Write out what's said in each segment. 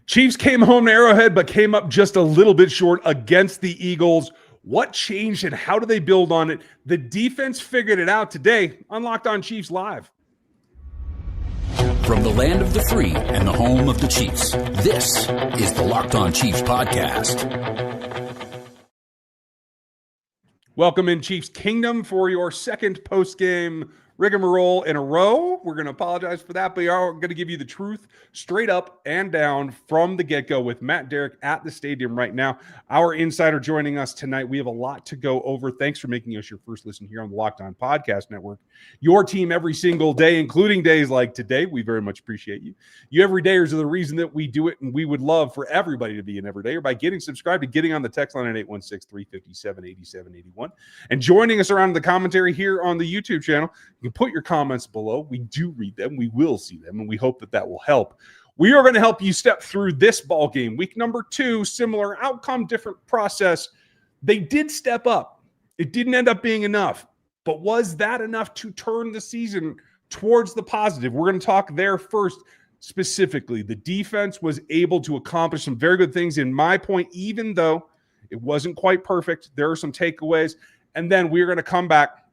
Chiefs came home to Arrowhead, but came up just a little bit short against the Eagles. What changed and how do they build on it? The defense figured it out today on Locked On Chiefs Live. From the land of the free and the home of the Chiefs, this is the Locked On Chiefs podcast. Welcome in Chiefs Kingdom for your second post-game rigmarole in a row. We're going to apologize for that, but we are going to give you the truth straight up and down from the get-go with Matt Derrick at the stadium right now. Our insider joining us tonight. We have a lot to go over. Thanks for making us your first listen here on the Locked On Podcast Network. Your team every single day, including days like today. We very much appreciate you. You everydayers are the reason that we do it, and we would love for everybody to be an everydayer by getting subscribed and getting on the text line at 816-357-8781. And joining us around the commentary here on the YouTube channel. You can put your comments below. We do read them. We will see them, and we hope that that will help. We are going to help you step through this ball game. Week number 2, similar outcome, different process. They did step up. It didn't end up being enough, but was that enough to turn the season towards the positive? We're going to talk there first. Specifically, the defense was able to accomplish some very good things in my point, even though it wasn't quite perfect. There are some takeaways, and then we're going to come back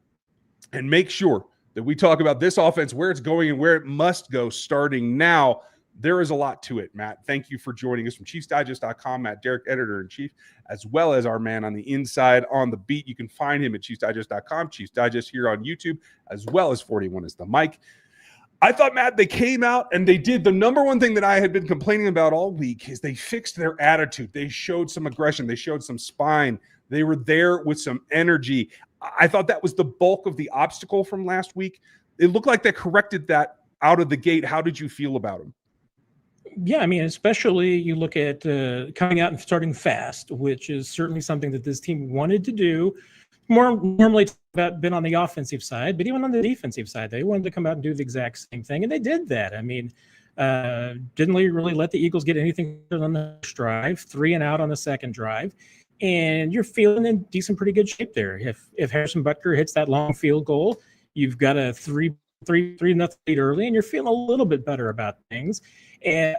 and make sure that we talk about this offense, where it's going and where it must go starting now. There is a lot to it, Matt. Thank you for joining us from ChiefsDigest.com, Matt Derrick, editor-in-chief, as well as our man on the inside on the beat. You can find him at ChiefsDigest.com, Chiefs Digest here on YouTube, as well as 41 is the mic. I thought, Matt, they came out and they did the number one thing that I had been complaining about all week is they fixed their attitude. They showed some aggression. They showed some spine. They were there with some energy. I thought that was the bulk of the obstacle from last week. It looked like they corrected that out of the gate. How did you feel about them? Yeah, I mean, especially you look at coming out and starting fast, which is certainly something that this team wanted to do. More normally been on the offensive side, but even on the defensive side, they wanted to come out and do the exact same thing, and they did that. I mean, didn't really let the Eagles get anything on the first drive, 3 and out on the second drive. And you're feeling in pretty good shape there. If Harrison Butker hits that long field goal, you've got a 3-0 lead early, and you're feeling a little bit better about things. And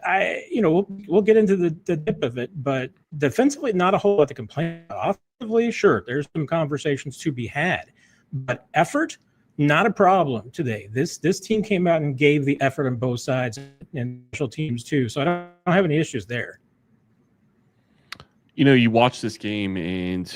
we'll get into the dip of it, but defensively, not a whole lot to complain about. Offensively, sure, there's some conversations to be had, but effort, not a problem today. This team came out and gave the effort on both sides and special teams too. So I don't have any issues there. You know, you watch this game and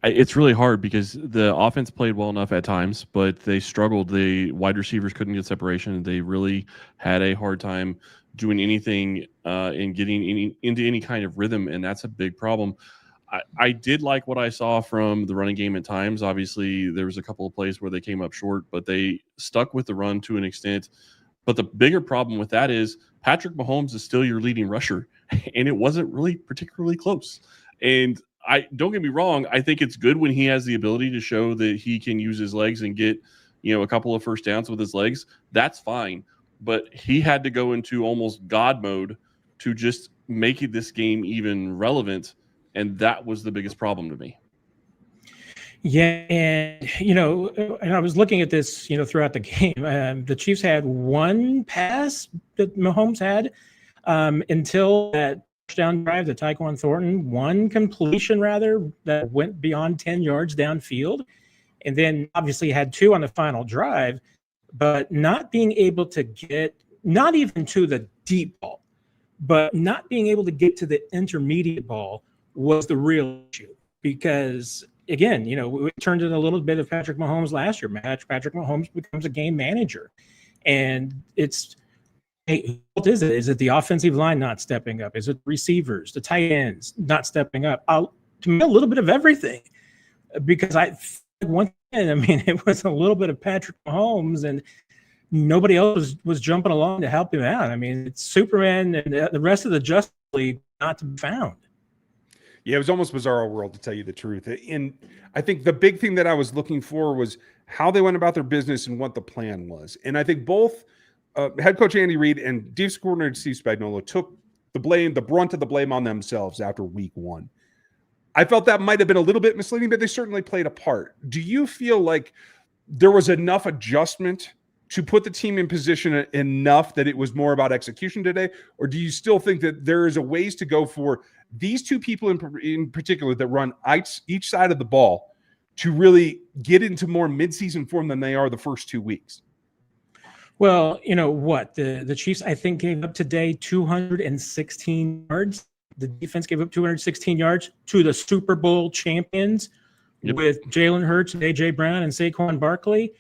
it's really hard because the offense played well enough at times, but they struggled. The wide receivers couldn't get separation. They really had a hard time doing anything and getting into any kind of rhythm, and that's a big problem. I did like what I saw from the running game at times. Obviously, there was a couple of plays where they came up short, but they stuck with the run to an extent. But the bigger problem with that is Patrick Mahomes is still your leading rusher, and it wasn't really particularly close. And don't get me wrong, I think it's good when he has the ability to show that he can use his legs and get, a couple of first downs with his legs. That's fine. But he had to go into almost God mode to just make this game even relevant, and that was the biggest problem to me. Yeah, and I was looking at this, throughout the game. The Chiefs had one pass that Mahomes had until that touchdown drive to Tyquan Thornton, one completion rather that went beyond 10 yards downfield, and then obviously had 2 on the final drive, but not being able to get not even to the deep ball, but not being able to get to the intermediate ball was the real issue. Because again, we turned in a little bit of Patrick Mahomes last year. Patrick Mahomes becomes a game manager, and it's, hey, what is it? Is it the offensive line not stepping up? Is it receivers, the tight ends not stepping up? To me, a little bit of everything, because it was a little bit of Patrick Mahomes, and nobody else was jumping along to help him out. I mean, it's Superman and the rest of the Justice League not to be found. Yeah, it was almost bizarro world, to tell you the truth. And I think the big thing that I was looking for was how they went about their business and what the plan was. And I think both head coach Andy Reid and defensive coordinator Steve Spagnuolo took the brunt of the blame on themselves after week 1. I felt that might have been a little bit misleading, but they certainly played a part. Do you feel like there was enough adjustment to put the team in position enough that it was more about execution today? Or do you still think that there is a ways to go for these two people in particular that run each side of the ball to really get into more midseason form than they are the first 2 weeks? Well, you know what? The Chiefs, I think, gave up today 216 yards. The defense gave up 216 yards to the Super Bowl champions with Jalen Hurts and A.J. Brown and Saquon Barkley.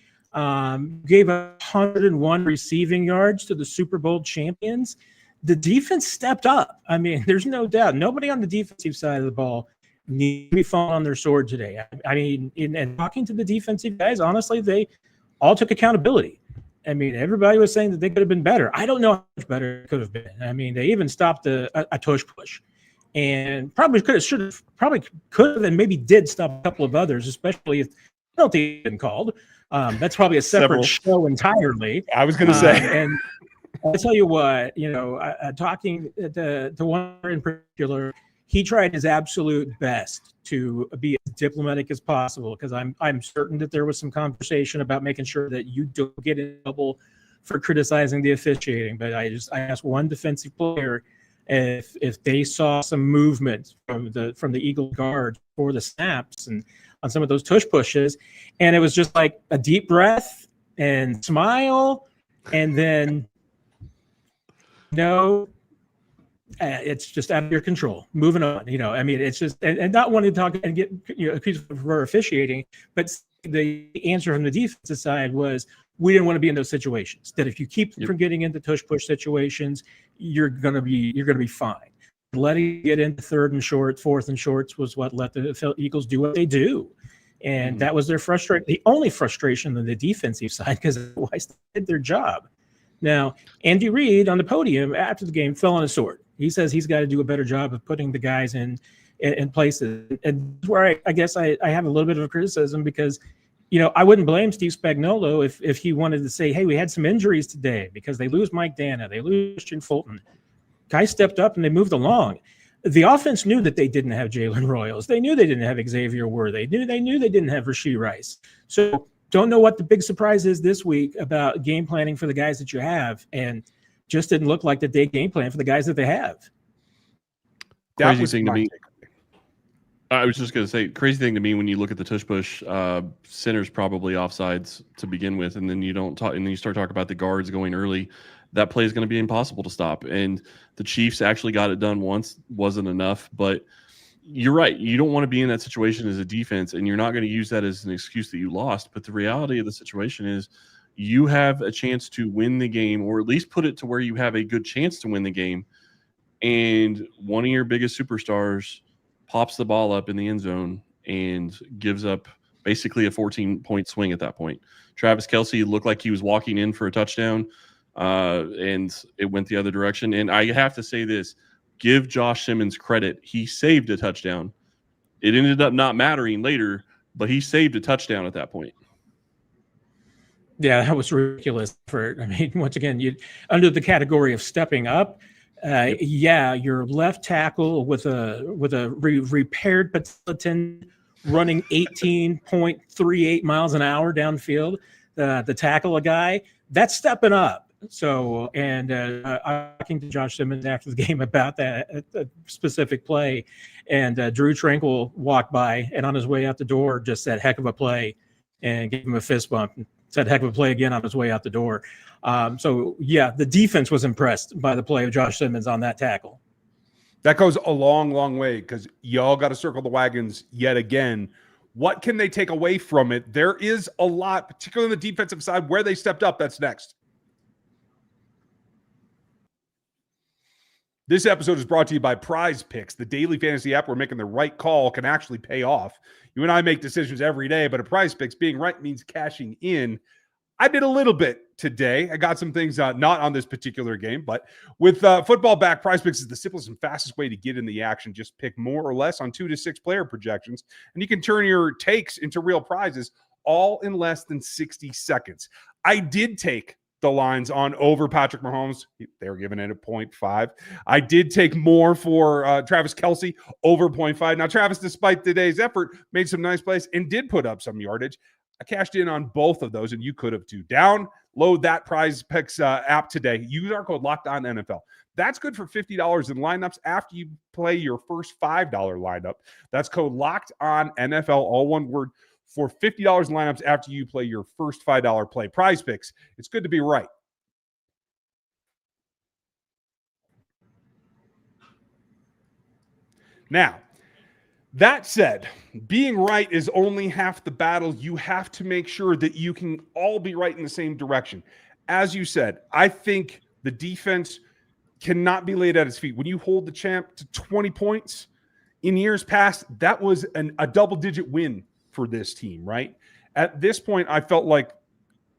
Gave up 101 receiving yards to the Super Bowl champions. The defense stepped up. I mean, there's no doubt. Nobody on the defensive side of the ball needs to be falling on their sword today. I mean, in talking to the defensive guys, honestly, they all took accountability. I mean, everybody was saying that they could have been better. I don't know how much better it could have been. I mean, they even stopped a tush push. And probably could have, and maybe did stop a couple of others, especially if penalty had been called. That's probably a separate show entirely. I was going to say. And I'll tell you what, you know, talking to one in particular, he tried his absolute best to be as diplomatic as possible, because I'm certain that there was some conversation about making sure that you don't get in trouble for criticizing the officiating. But I asked one defensive player if they saw some movement from the Eagle guard for the snaps and on some of those tush pushes, and it was just like a deep breath and smile, and then no, it's just out of your control. Moving on, you know. I mean, it's just and not wanting to talk and get accused for officiating, but the answer from the defensive side was we didn't want to be in those situations. That if you keep from getting into tush push situations, you're gonna be fine. Letting it get into third and short, fourth and shorts was what let the Eagles do what they do. And that was the only frustration on the defensive side, because otherwise they did their job. Now, Andy Reid on the podium after the game fell on his sword. He says he's got to do a better job of putting the guys in places. And where I guess I have a little bit of a criticism, because, you know, I wouldn't blame Steve Spagnuolo if he wanted to say, hey, we had some injuries today because they lose Mike Dana, they lose Christian Fulton. Guys stepped up and they moved along. The offense knew that they didn't have Jalen Royals. They knew they didn't have Xavier Worthy. They knew they didn't have Rashee Rice. So don't know what the big surprise is this week about game planning for the guys that you have, and just didn't look like that they game plan for the guys that they have. Crazy thing to me. I was just going to say, crazy thing to me when you look at the tush push, center's probably offsides to begin with, and then you start talking about the guards going early. That play is going to be impossible to stop. And the Chiefs actually got it done once, wasn't enough. But you're right. You don't want to be in that situation as a defense, and you're not going to use that as an excuse that you lost. But the reality of the situation is you have a chance to win the game, or at least put it to where you have a good chance to win the game. And one of your biggest superstars pops the ball up in the end zone and gives up basically a 14-point swing at that point. Travis Kelce looked like he was walking in for a touchdown, and it went the other direction. And I have to say this, give Josh Simmons credit. He saved a touchdown. It ended up not mattering later, but he saved a touchdown at that point. Yeah, that was ridiculous. Once again, you under the category of stepping up. Yeah, your left tackle with a repaired patella tendon running 18.38 miles an hour downfield, the tackle a guy, that's stepping up. So, and I'm talking to Josh Simmons after the game about that specific play, and Drew Tranquil walked by and on his way out the door just said, heck of a play, and gave him a fist bump and said, heck of a play again on his way out the door. So, yeah, the defense was impressed by the play of Josh Simmons on that tackle. That goes a long, long way, because y'all got to circle the wagons yet again. What can they take away from it? There is a lot, particularly on the defensive side, where they stepped up. That's next. This episode is brought to you by Prize Picks, the daily fantasy app where making the right call can actually pay off. You and I make decisions every day, but a Prize Picks, being right means cashing in. I did a little bit today. I got some things not on this particular game, but with football back, Prize Picks is the simplest and fastest way to get in the action. Just pick more or less on 2 to 6 player projections, and you can turn your takes into real prizes all in less than 60 seconds. I did take the lines on over Patrick Mahomes. They were giving it a 0.5. I did take more for Travis Kelce over 0.5. Now, Travis, despite today's effort, made some nice plays and did put up some yardage. I cashed in on both of those, and you could have too. Down Load that Prize Picks app today. Use our code LOCKEDONNFL. That's good for $50 in lineups after you play your first $5 lineup. That's code LOCKEDONNFL, all one word, for $50 in lineups after you play your first $5 play. Prize Picks. It's good to be right. Now, that said, being right is only half the battle. You have to make sure that you can all be right in the same direction. As you said, I think the defense cannot be laid at his feet. When you hold the champ to 20 points in years past, that was a double-digit win for this team, right? At this point, I felt like,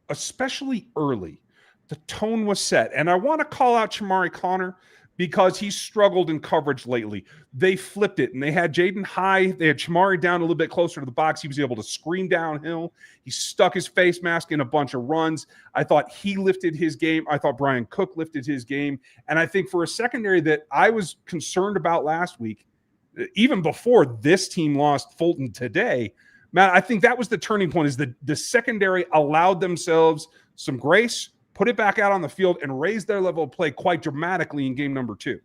especially early, the tone was set. And I want to call out Chamari Connor because he struggled in coverage lately. They flipped it, and they had Jaden high. They had Chamari down a little bit closer to the box. He was able to screen downhill. He stuck his face mask in a bunch of runs. I thought he lifted his game. I thought Brian Cook lifted his game. And I think for a secondary that I was concerned about last week, even before this team lost Fulton today, Matt, I think that was the turning point, is the secondary allowed themselves some grace, put it back out on the field, and raise their level of play quite dramatically in game number 2.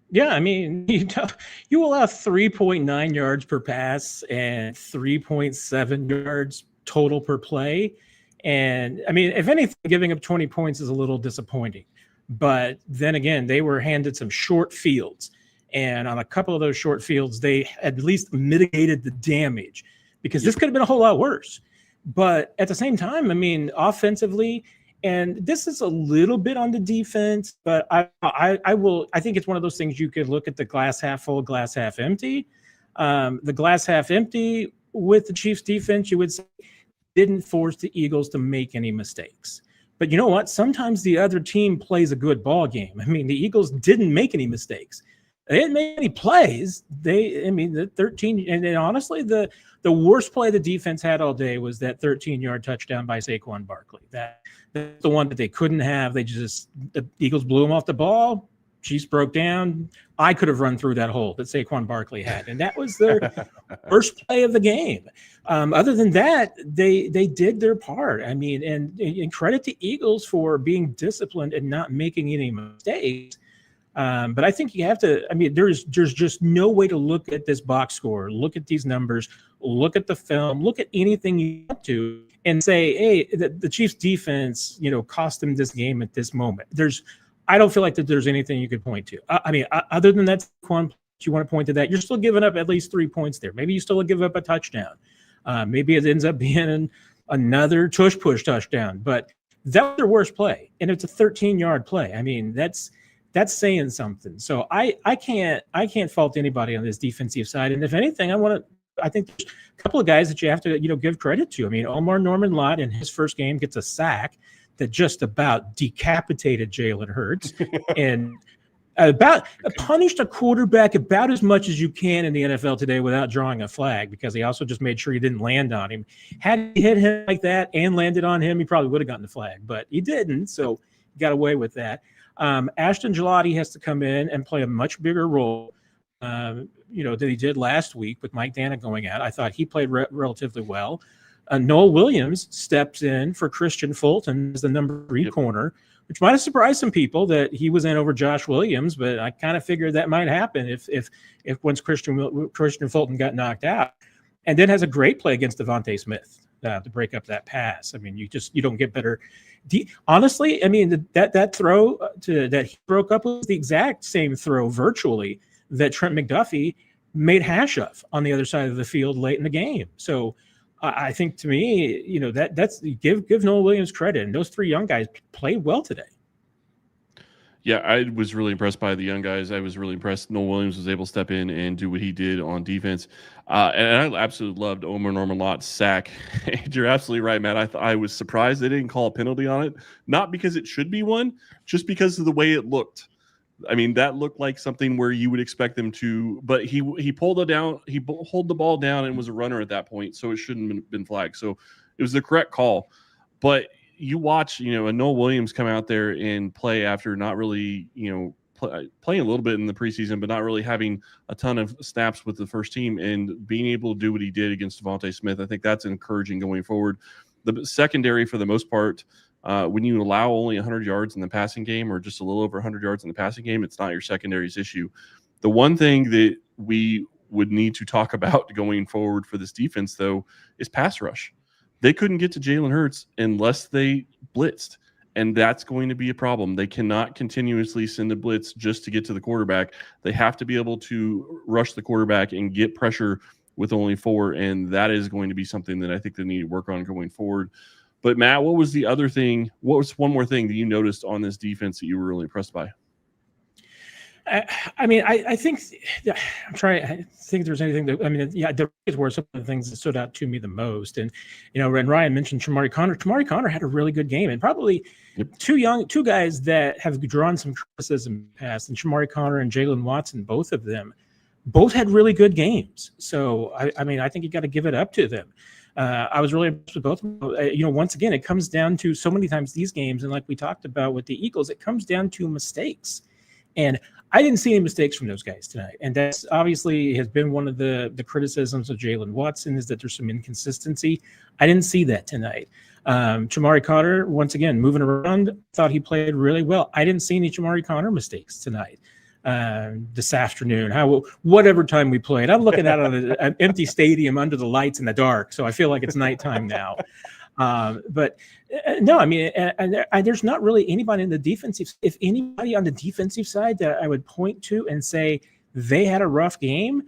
Yeah, I mean, you allow 3.9 yards per pass and 3.7 yards total per play. And, I mean, if anything, giving up 20 points is a little disappointing. But then again, they were handed some short fields. And on a couple of those short fields, they at least mitigated the damage, because this could have been a whole lot worse. But at the same time, I mean, offensively, and this is a little bit on the defense, but I think it's one of those things you could look at the glass half full, glass half empty. The glass half empty with the Chiefs defense, you would say, didn't force the Eagles to make any mistakes. But you know what? Sometimes the other team plays a good ball game. I mean, the Eagles didn't make any mistakes. They didn't make any plays. The 13, and honestly, the worst play the defense had all day was that 13-yard touchdown by Saquon Barkley. That's the one that they couldn't have. The Eagles blew them off the ball. Chiefs broke down. I could have run through that hole that Saquon Barkley had, and that was their first play of the game. Other than that, they did their part. I mean, and credit to Eagles for being disciplined and not making any mistakes. But I think you have to, I mean, there's just no way to look at this box score, look at these numbers, look at the film, look at anything you want to, and say, hey, the Chiefs defense, cost them this game at this moment. I don't feel like that there's anything you could point to. I mean, other than that, you want to point to that, you're still giving up at least 3 points there. Maybe you still give up a touchdown. Maybe it ends up being another tush-push touchdown. But that was their worst play, and it's a 13-yard play. I mean, that's saying something. So I can't fault anybody on this defensive side. And if anything, I think there's a couple of guys that you have to give credit to. I mean, Omar Norman-Lott in his first game gets a sack that just about decapitated Jalen Hurts and about punished a quarterback about as much as you can in the NFL today without drawing a flag, because he also just made sure he didn't land on him. Had he hit him like that and landed on him, he probably would have gotten the flag, but he didn't, so he got away with that. Ashton Gelati has to come in and play a much bigger role, that he did last week with Mike Dana going out. I thought he played relatively well. Noel Williams steps in for Christian Fulton as the number 3 corner, which might have surprised some people that he was in over Josh Williams, but I kind of figured that might happen if once Christian Fulton got knocked out. And then has a great play against Devontae Smith to break up that pass. I mean, you don't get better. Honestly, I mean, that throw that he broke up was the exact same throw virtually that Trent McDuffie made hash of on the other side of the field late in the game. So I think, to me, that's give Noel Williams credit, and those 3 young guys played well today. Yeah, I was really impressed by the young guys. I was really impressed Noel Williams was able to step in and do what he did on defense. And I absolutely loved Omar Norman-Lott's sack. And you're absolutely right, Matt. I was surprised they didn't call a penalty on it, not because it should be one, just because of the way it looked. I mean, that looked like something where you would expect them to, but he pulled it down. He pulled the ball down and was a runner at that point, so it shouldn't have been flagged. So it was the correct call. But you watch, a Noel Williams come out there and play after not really, playing a little bit in the preseason, but not really having a ton of snaps with the first team, and being able to do what he did against Devontae Smith. I think that's encouraging going forward. The secondary, for the most part, when you allow only 100 yards in the passing game or just a little over 100 yards in the passing game, it's not your secondary's issue. The one thing that we would need to talk about going forward for this defense, though, is pass rush. They couldn't get to Jalen Hurts unless they blitzed, and that's going to be a problem. They cannot continuously send a blitz just to get to the quarterback. They have to be able to rush the quarterback and get pressure with only 4, and that is going to be something that I think they need to work on going forward. But, Matt, what was the other thing? What was one more thing that you noticed on this defense that you were really impressed by? I think I'm trying. I think there's anything that the Rays were some of the things that stood out to me the most. And when Ryan mentioned Chamari Conner had a really good game, and probably two guys that have drawn some criticism in the past, and Chamari Conner and Jalen Watson, both of them, both had really good games. So I think you got to give it up to them. I was really impressed with both of them. Once again, it comes down to so many times these games, and like we talked about with the Eagles, it comes down to mistakes. And I didn't see any mistakes from those guys tonight. And that's obviously has been one of the criticisms of Jalen Watson, is that there's some inconsistency. I didn't see that tonight. Chamari Conner, once again, moving around, thought he played really well. I didn't see any Chamari Conner mistakes tonight. This afternoon, whatever time we played, I'm looking out on an empty stadium under the lights in the dark, so I feel like it's nighttime now. But no, there's not really anybody in the defensive. If anybody on the defensive side that I would point to and say they had a rough game,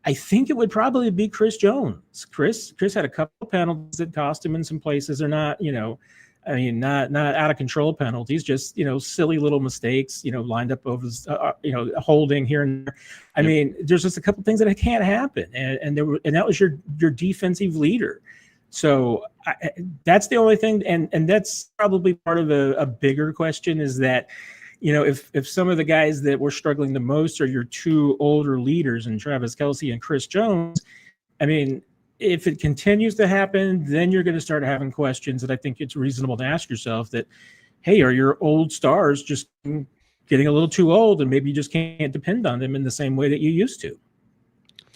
I think it would probably be Chris Jones. Chris had a couple of penalties that cost him in some places. They're not, not out of control penalties, just, silly little mistakes, lined up over, holding here and there. There's just a couple things that can't happen. And that was your defensive leader. So that's the only thing. And that's probably part of a bigger question, is that, if some of the guys that were struggling the most are your two older leaders, and Travis Kelce and Chris Jones, if it continues to happen, then you're going to start having questions that I think it's reasonable to ask yourself that, hey, are your old stars just getting a little too old, and maybe you just can't depend on them in the same way that you used to?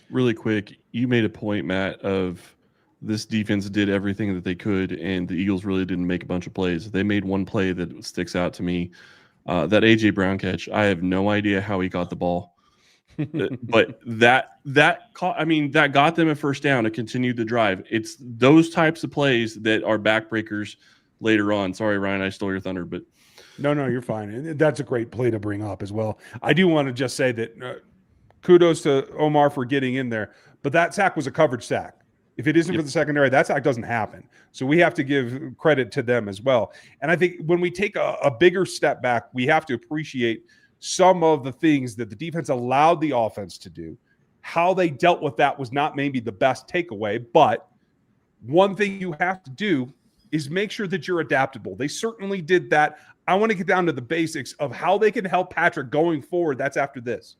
Really quick, you made a point, Matt, of this defense did everything that they could, and the Eagles really didn't make a bunch of plays. They made one play that sticks out to me. That A.J. Brown catch, I have no idea how he got the ball. But that got them a first down and continued the drive. It's those types of plays that are backbreakers later on. Sorry, Ryan, I stole your thunder, but no, you're fine. And that's a great play to bring up as well. I do want to just say that kudos to Omar for getting in there, but that sack was a coverage sack. If it isn't for the secondary, that sack doesn't happen. So we have to give credit to them as well. And I think when we take a bigger step back, we have to appreciate some of the things that the defense allowed the offense to do. How they dealt with that was not maybe the best takeaway, but one thing you have to do is make sure that you're adaptable. They certainly did that. I want to get down to the basics of how they can help Patrick going forward. That's after this.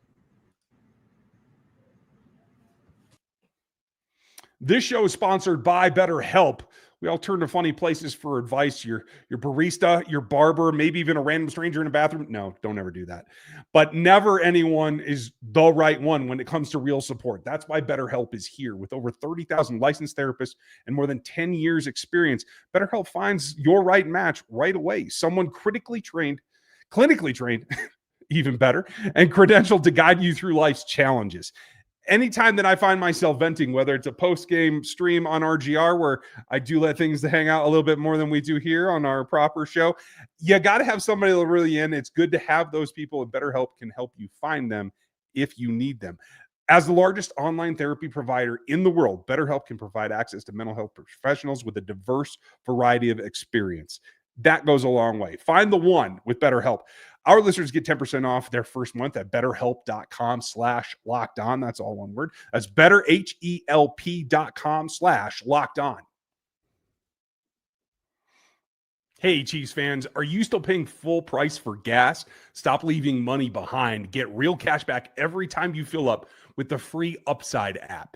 This show is sponsored by BetterHelp. We all turn to funny places for advice. Your barista, your barber, maybe even a random stranger in a bathroom. No, don't ever do that. But never anyone is the right one when it comes to real support. That's why BetterHelp is here. With over 30,000 licensed therapists and more than 10 years experience, BetterHelp finds your right match right away. Someone clinically trained, even better, and credentialed to guide you through life's challenges. Anytime that I find myself venting, whether it's a post-game stream on RGR where I do let things hang out a little bit more than we do here on our proper show, you got to have somebody really in. It's good to have those people, and BetterHelp can help you find them if you need them. As the largest online therapy provider in the world, BetterHelp can provide access to mental health professionals with a diverse variety of experience. That goes a long way. Find the one with BetterHelp. Our listeners get 10% off their first month at betterhelp.com/lockedon. That's all one word. That's betterhelp.com/lockedon. Hey, Chiefs fans, are you still paying full price for gas? Stop leaving money behind. Get real cash back every time you fill up with the free Upside app.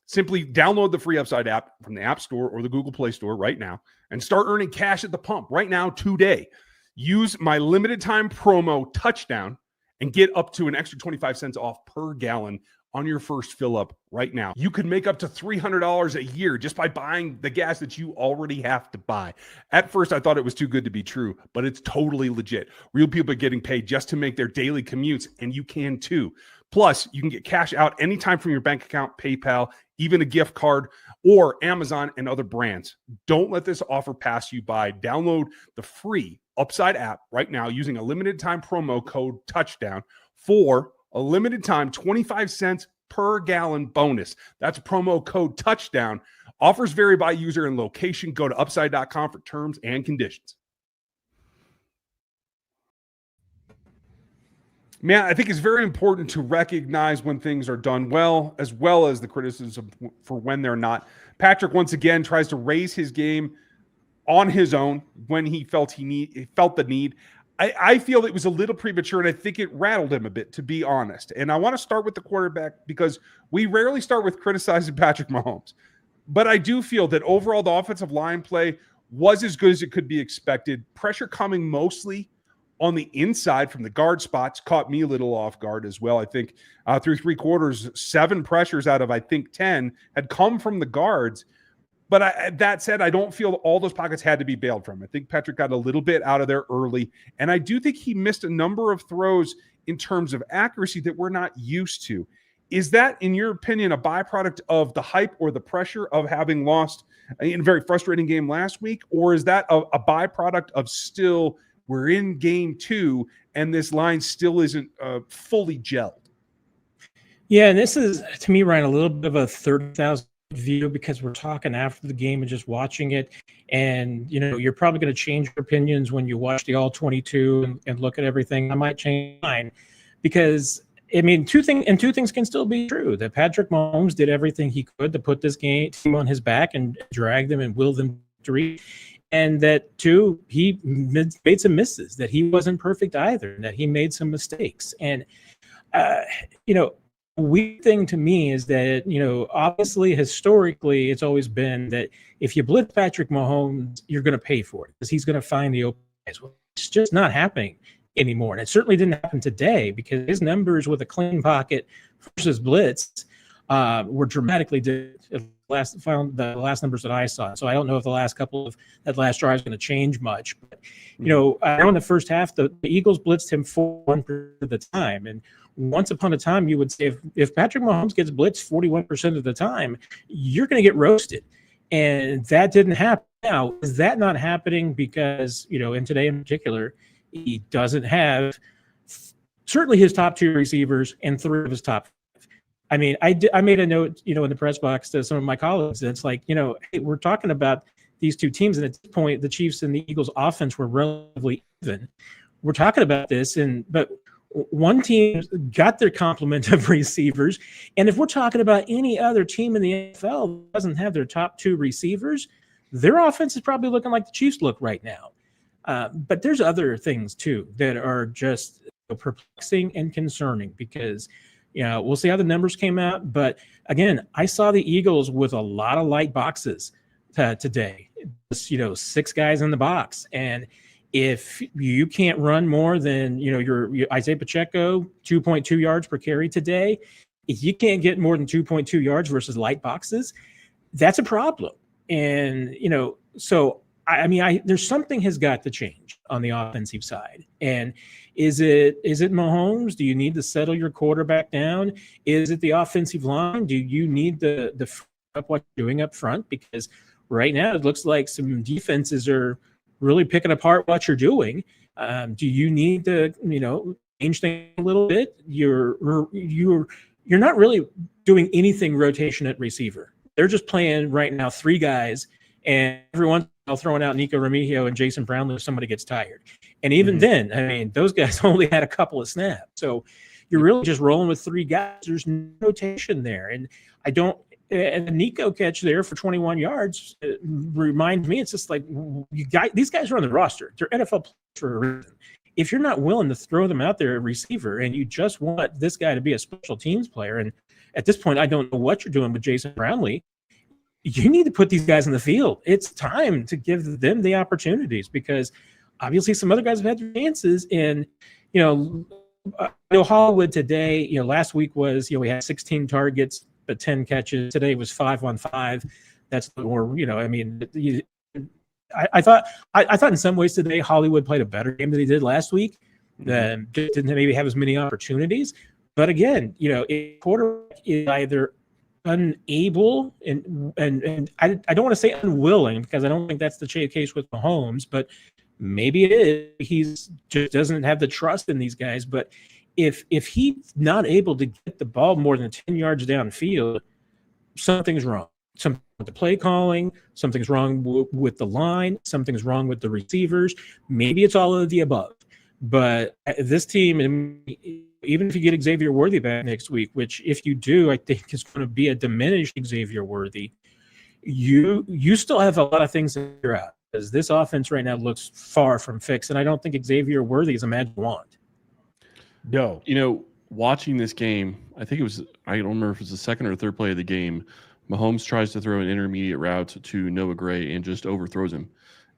Simply download the free Upside app from the App Store or the Google Play Store right now and start earning cash at the pump right now today. Use my limited time promo Touchdown and get up to an extra 25 cents off per gallon on your first fill up right now. You could make up to $300 a year just by buying the gas that you already have to buy. At first, I thought it was too good to be true, but it's totally legit. Real people are getting paid just to make their daily commutes, and you can too. Plus, you can get cash out anytime from your bank account, PayPal, even a gift card, or Amazon and other brands. Don't let this offer pass you by. Download the free Upside app right now using a limited time promo code TOUCHDOWN for a limited time 25 cents per gallon bonus. That's promo code TOUCHDOWN. Offers vary by user and location. Go to upside.com for terms and conditions. Man, I think it's very important to recognize when things are done well as the criticism for when they're not. Patrick, once again, tries to raise his game on his own when he felt the need. I feel it was a little premature, and I think it rattled him a bit, to be honest. And I want to start with the quarterback because we rarely start with criticizing Patrick Mahomes. But I do feel that overall the offensive line play was as good as it could be expected. Pressure coming mostly on the inside from the guard spots caught me a little off guard as well. I think through three quarters, 7 pressures out of, I think, 10 had come from the guards. But that said, I don't feel all those pockets had to be bailed from. I think Patrick got a little bit out of there early. And I do think he missed a number of throws in terms of accuracy that we're not used to. Is that, in your opinion, a byproduct of the hype or the pressure of having lost in a very frustrating game last week? Or is that a byproduct of still we're in game 2 and this line still isn't fully gelled? Yeah, and this is, to me, Ryan, a little bit of a 30,000 view because we're talking after the game and just watching it. And, you're probably going to change your opinions when you watch the all 22 and look at everything. I might change mine because, two things can still be true. That Patrick Mahomes did everything he could to put this team on his back and drag them and will them to reach. And that, too, he made some misses, that he wasn't perfect either, and that he made some mistakes. And, weird thing to me is that, obviously, historically, it's always been that if you blitz Patrick Mahomes, you're going to pay for it because he's going to find the open guys. Well, it's just not happening anymore. And it certainly didn't happen today because his numbers with a clean pocket versus blitz were dramatically different. The last numbers that I saw. So I don't know if the last couple of that last drive is going to change much. But, I know in the first half, the Eagles blitzed him 41% of the time. And once upon a time, you would say if Patrick Mahomes gets blitzed 41% of the time, you're going to get roasted. And that didn't happen. Now, is that not happening because, in today in particular, he doesn't have certainly his top 2 receivers and 3 of his top 5. I made a note, in the press box to some of my colleagues. It's like, hey, we're talking about these 2 teams, and at this point, the Chiefs and the Eagles' offense were relatively even. We're talking about this, but one team got their complement of receivers, and if we're talking about any other team in the NFL that doesn't have their top 2 receivers, their offense is probably looking like the Chiefs look right now. But there's other things too that are just perplexing and concerning because. We'll see how the numbers came out. But again, I saw the Eagles with a lot of light boxes today. 6 guys in the box. And if you can't run more than, your Isaiah Pacheco, 2.2 yards per carry today, if you can't get more than 2.2 yards versus light boxes, that's a problem. And, so there's something has got to change on the offensive side. And is it Mahomes? Do you need to settle your quarterback down? Is it the offensive line? Do you need the up what you're doing up front? Because right now it looks like some defenses are really picking apart what you're doing. Do you need to, change things a little bit? You're not really doing anything rotation at receiver. They're just playing right now 3 guys, and every once in a while throwing out Nico Remigio and Jason Brownlee if somebody gets tired. And even then, those guys only had a couple of snaps. So you're really just rolling with 3 guys. There's no rotation there. And and the Nico catch there for 21 yards reminds me, it's just like these guys are on the roster. They're NFL players for a reason. If you're not willing to throw them out there at receiver and you just want this guy to be a special teams player, and at this point, I don't know what you're doing with Jason Brownlee, you need to put these guys in the field. It's time to give them the opportunities because obviously some other guys have had their chances. And, Hollywood today, last week was, we had 16 targets, but 10 catches. Today was 5 on 5. That's more, I thought in some ways today Hollywood played a better game than he did last week. Just didn't maybe have as many opportunities. But again, a quarterback is either unable and I don't want to say unwilling, because I don't think that's the case with Mahomes, but maybe it is. He's just doesn't have the trust in these guys. But if he's not able to get the ball more than 10 yards downfield, something's wrong. Something with the play calling, something's wrong with the line, something's wrong with the receivers. Maybe it's all of the above. But this team, even if you get Xavier Worthy back next week, which if you do, I think is going to be a diminished Xavier Worthy, you still have a lot of things to figure out, because this offense right now looks far from fixed, and I don't think Xavier Worthy is a magic wand. No. Watching this game, I think it was, I don't remember if it was the second or third play of the game, Mahomes tries to throw an intermediate route to Noah Gray and just overthrows him.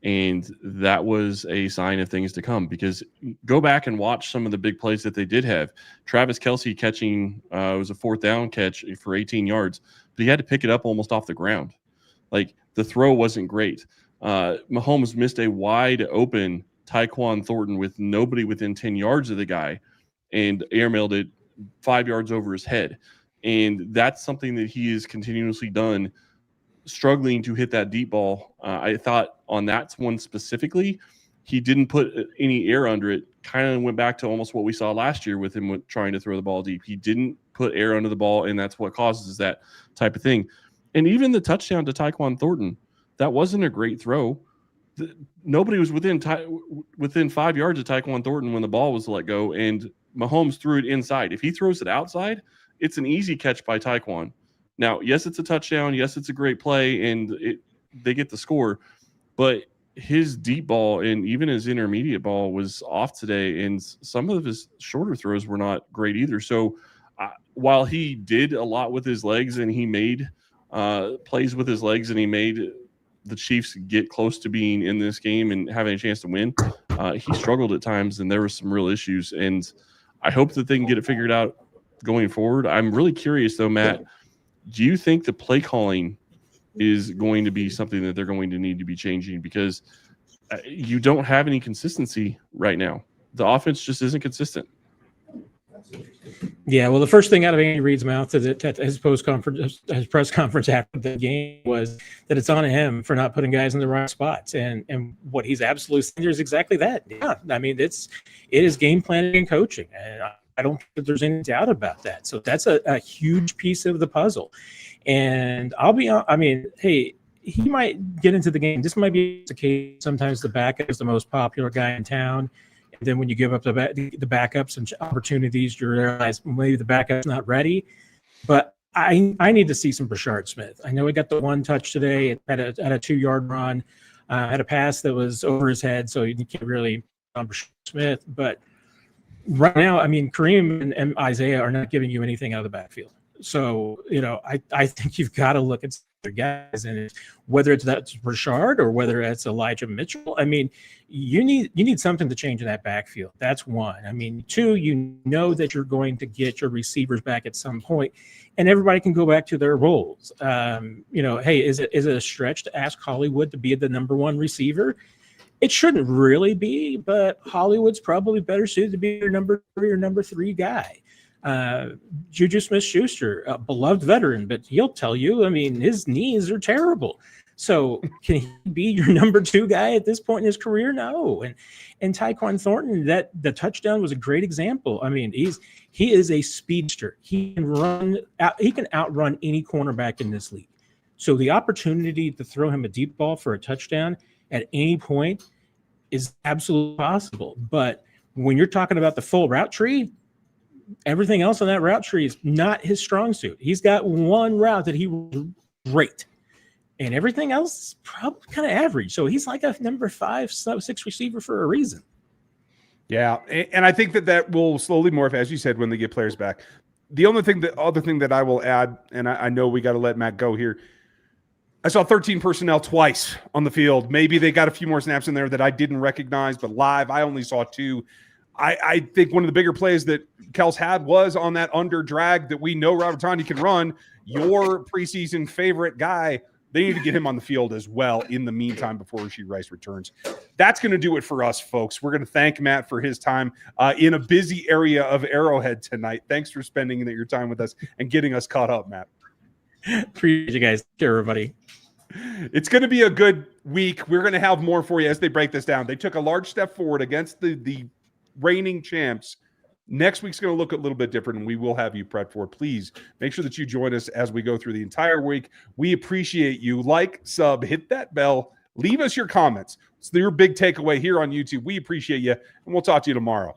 And that was a sign of things to come, because go back and watch some of the big plays that they did have. Travis Kelce catching, it was a 4th down catch for 18 yards, but he had to pick it up almost off the ground. Like, the throw wasn't great. Mahomes missed a wide open Tyquan Thornton with nobody within 10 yards of the guy and airmailed it 5 yards over his head. And that's something that he has continuously done, struggling to hit that deep ball. I thought on that one specifically, he didn't put any air under it. Kind of went back to almost what we saw last year with him trying to throw the ball deep. He didn't put air under the ball, and that's what causes that type of thing. And even the touchdown to Tyquan Thornton, that wasn't a great throw. Nobody was within 5 yards of Tyquan Thornton when the ball was let go, and Mahomes threw it inside. If he throws it outside, it's an easy catch by Tyquan. Now, yes, it's a touchdown. Yes, it's a great play, and they get the score. But his deep ball and even his intermediate ball was off today, and some of his shorter throws were not great either. So while he did a lot with his legs and he made plays with his legs and he made the Chiefs get close to being in this game and having a chance to win, he struggled at times, and there were some real issues. And I hope that they can get it figured out going forward. I'm really curious, though, Matt, do you think the play calling is going to be something that they're going to need to be changing? Because you don't have any consistency right now. The offense just isn't consistent. Yeah, well, the first thing out of Andy Reid's mouth at his press conference after the game was that it's on him for not putting guys in the right spots. And what he's absolutely saying there is exactly that. Yeah, I mean, it is game planning and coaching. And I don't think there's any doubt about that. So that's a huge piece of the puzzle. And hey, he might get into the game. This might be the case. Sometimes the backup is the most popular guy in town. And then when you give up the backups and opportunities, you realize maybe the backup's not ready. But I need to see some Brashard Smith. I know he got the one touch today at a 2-yard run, had a pass that was over his head, so you can't really on Brashard Smith. But right now, I mean, Kareem and Isaiah are not giving you anything out of the backfield. So, I think you've got to look at other guys, and whether that's Brashard or whether it's Elijah Mitchell, I mean, you need something to change in that backfield. That's one. I mean, two, that you're going to get your receivers back at some point, and everybody can go back to their roles. Hey, is it a stretch to ask Hollywood to be the number one receiver? It shouldn't really be, but Hollywood's probably better suited to be your number 3 or number 3 guy. Juju Smith-Schuster, a beloved veteran, but he'll tell you, I mean, his knees are terrible. So can he be your number 2 guy at this point in his career? No. And Tyquan Thornton, the touchdown was a great example. I mean, he is a speedster. He can outrun any cornerback in this league. So the opportunity to throw him a deep ball for a touchdown at any point is absolutely possible. But when you're talking about the full route tree, everything else on that route tree is not his strong suit. He's got one route that he was great, and everything else is probably kind of average. So he's like a number 5, 6 receiver for a reason. Yeah, and I think that will slowly morph, as you said, when they get players back. The other thing that I will add, and I know we got to let Matt go here, I saw 13 personnel twice on the field. Maybe they got a few more snaps in there that I didn't recognize, but live I only saw 2. I think one of the bigger plays that Kels had was on that under drag that we know Robert Tonyan can run. Your preseason favorite guy, they need to get him on the field as well in the meantime before Rashee Rice returns. That's going to do it for us, folks. We're going to thank Matt for his time in a busy area of Arrowhead tonight. Thanks for spending your time with us and getting us caught up, Matt. Appreciate you guys. Take care, everybody. It's going to be a good week. We're going to have more for you as they break this down. They took a large step forward against the reigning champs. Next week's going to look a little bit different, and we will have you prepped for it. Please make sure that you join us as we go through the entire week. We appreciate you. Like, sub, hit that bell. Leave us your comments. It's your big takeaway here on YouTube. We appreciate you, and we'll talk to you tomorrow.